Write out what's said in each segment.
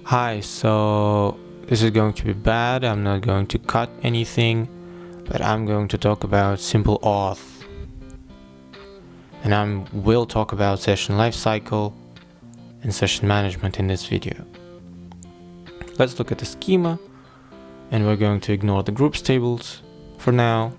Hi, so this is going to be bad. I'm not going to cut anything, but I'm going to talk about simple auth. And I will talk about session lifecycle and session management in this video. Let's look at the schema, and we're going to ignore the groups tables for now,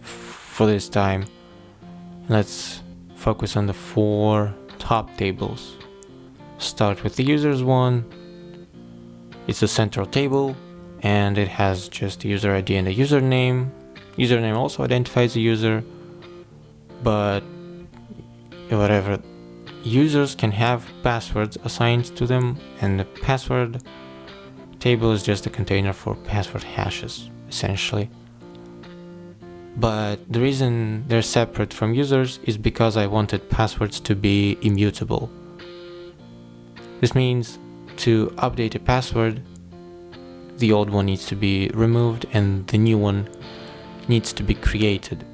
for this time. Let's focus on the 4 top tables. Start with the users one. It's a central table, and it has just the user ID and the username. Username also identifies the user, but whatever. Users can have passwords assigned to them, and the password table is just a container for password hashes, essentially. But the reason they're separate from users is because I wanted passwords to be immutable. This means to update a password, the old one needs to be removed and the new one needs to be created.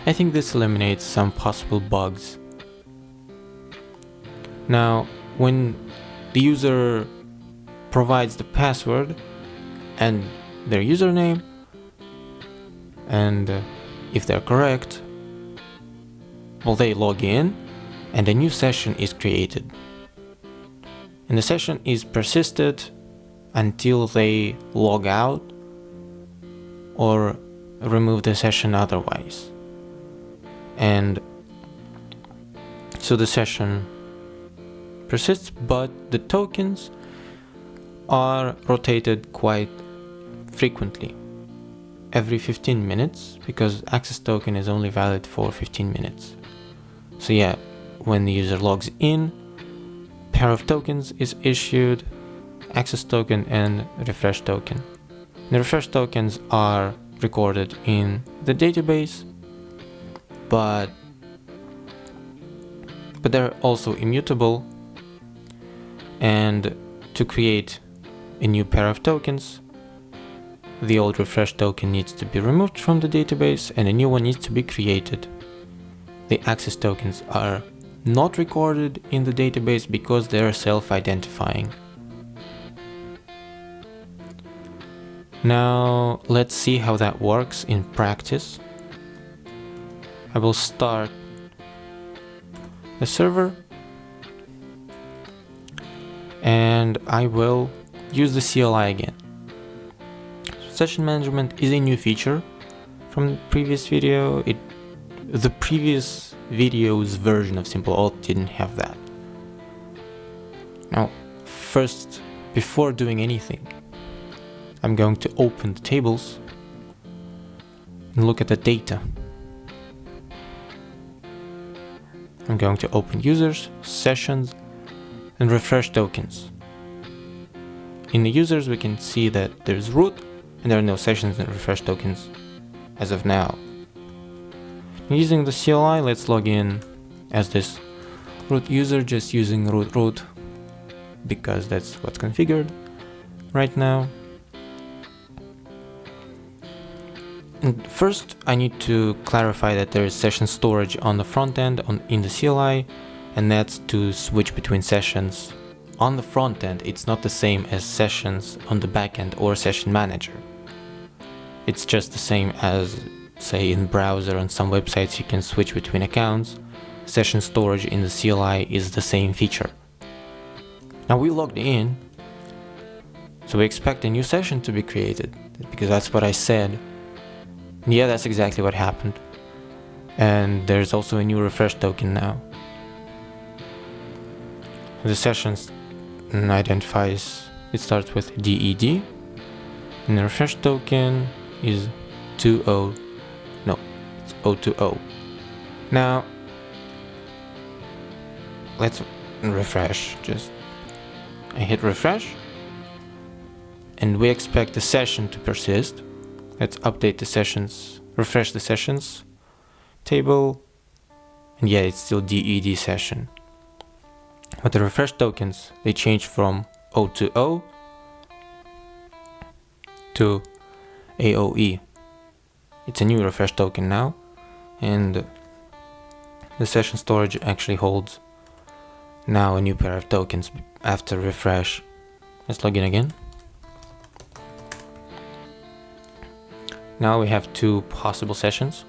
I think this eliminates some possible bugs. Now, when the user provides the password and their username, and if they're correct, well, they log in and a new session is created. And the session is persisted until they log out or remove the session otherwise. And so the session persists, but the tokens are rotated quite frequently, every 15 minutes, because access token is only valid for 15 minutes. So yeah, when the user logs in, pair of tokens is issued, access token and refresh token. The refresh tokens are recorded in the database, but they're also immutable, and to create a new pair of tokens, the old refresh token needs to be removed from the database and a new one needs to be created. The access tokens are not recorded in the database because they are self-identifying. Now let's see how that works in practice. I will start the server and I will use the CLI again. Session management is a new feature from the previous video. The previous video's version of Simple Auth didn't have that. Now, first, before doing anything, I'm going to open the tables and look at the data. I'm going to open users, sessions, and refresh tokens. In the users, we can see that there's root, and there are no sessions and refresh tokens as of now. Using the CLI, let's log in as this root user, just using root because that's what's configured right now. And first, I need to clarify that there is session storage on the front end in the CLI, and that's to switch between sessions. On the front end, it's not the same as sessions on the back end or session manager. It's just the same as, say, in browser. On some websites you can switch between accounts. Session storage in the CLI is the same feature. Now we logged in, so we expect a new session to be created, because that's what I said. And yeah, that's exactly what happened. And there's also a new refresh token now. The sessions identifies, it starts with DED, and the refresh token is 020. Now, let's refresh. I hit refresh, and we expect the session to persist. Let's update the sessions, refresh the sessions table, and yeah, it's still DED session. But the refresh tokens, they change from 020 to AOE. It's a new refresh token now, and the session storage actually holds Now a new pair of tokens after refresh. Let's log in again. Now we have two possible sessions,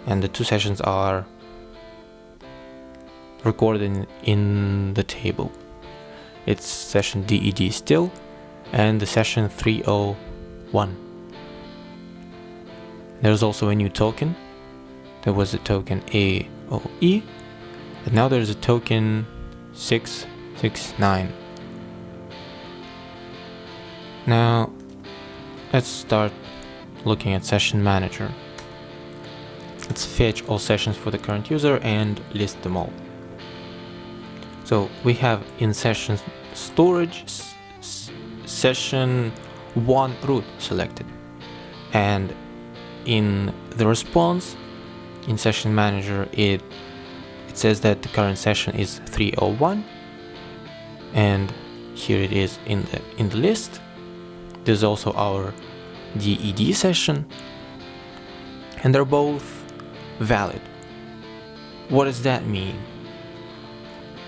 and the two sessions are recorded in the table. It's session DED still and the session 301. There's also a new token. There was a token AOE, and now there's a token 669. Now let's start looking at session manager. Let's fetch all sessions for the current user and list them all. So we have in session storage session 1 root selected, and in the response in session manager it says that the current session is 301, and here it is in the list. There's also our DED session, and they're both valid. What does that mean?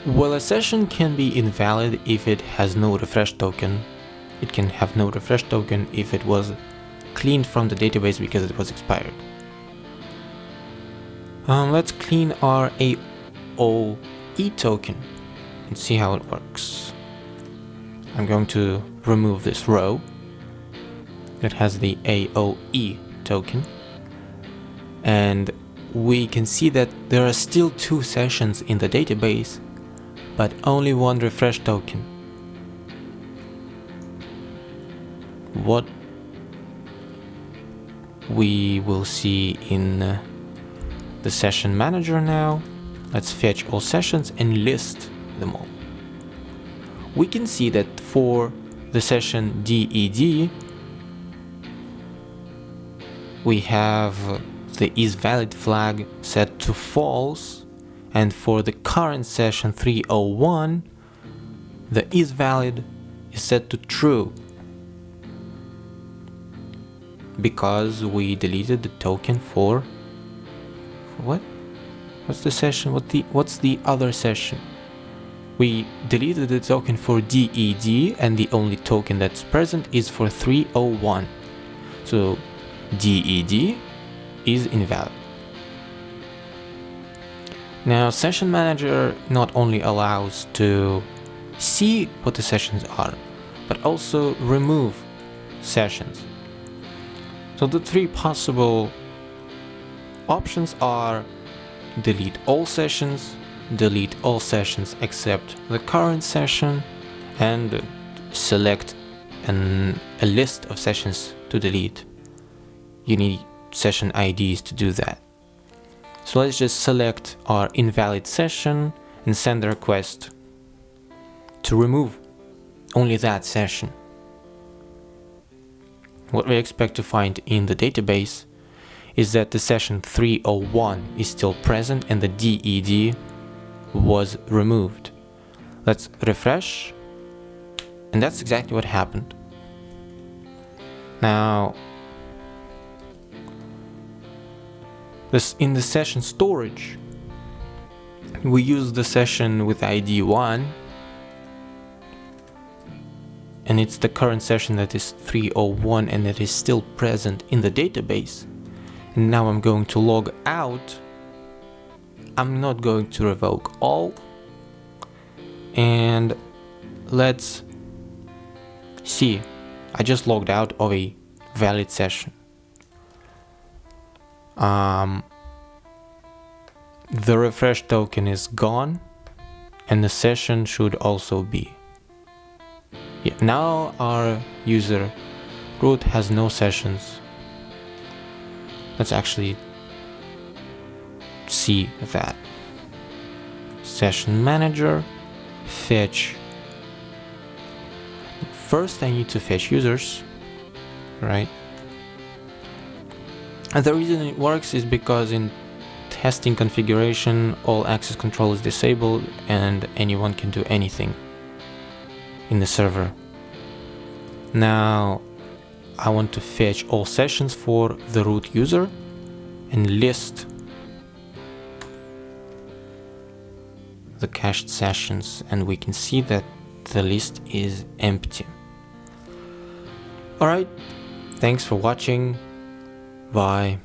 Well, a session can be invalid if it has no refresh token. It can have no refresh token if it was cleaned from the database because it was expired. Let's clean our AOE token and see how it works. I'm going to remove this row that has the AOE token, and we can see that there are still two sessions in the database, but only one refresh token. What we will see in the session manager now. Let's fetch all sessions and list them all. We can see that for the session DED we have the isValid flag set to false, and for the current session 301 the isValid is set to true because we deleted the token for what? What's the session? What's the other session? We deleted the token for DED, and the only token that's present is for 301. So DED is invalid. Now session manager not only allows to see what the sessions are, but also remove sessions. So the three possible options are delete all sessions except the current session, and select a list of sessions to delete. You need session IDs to do that. So let's just select our invalid session and send a request to remove only that session. What we expect to find in the database is that the session 301 is still present and the DED was removed. Let's refresh, and that's exactly what happened. Now, in the session storage, we use the session with ID 1, and it's the current session that is 301 and that is still present in the database. And now I'm going to log out. I'm not going to revoke all, and let's see. I just logged out of a valid session. The refresh token is gone, and the session should also be. Yeah, now our user root has no sessions. Let's actually see that. Session manager, fetch. First I need to fetch users, right? And the reason it works is because in testing configuration all access control is disabled and anyone can do anything in the server. Now I want to fetch all sessions for the root user and list the cached sessions and we can see that the list is empty. Alright, thanks for watching. Bye.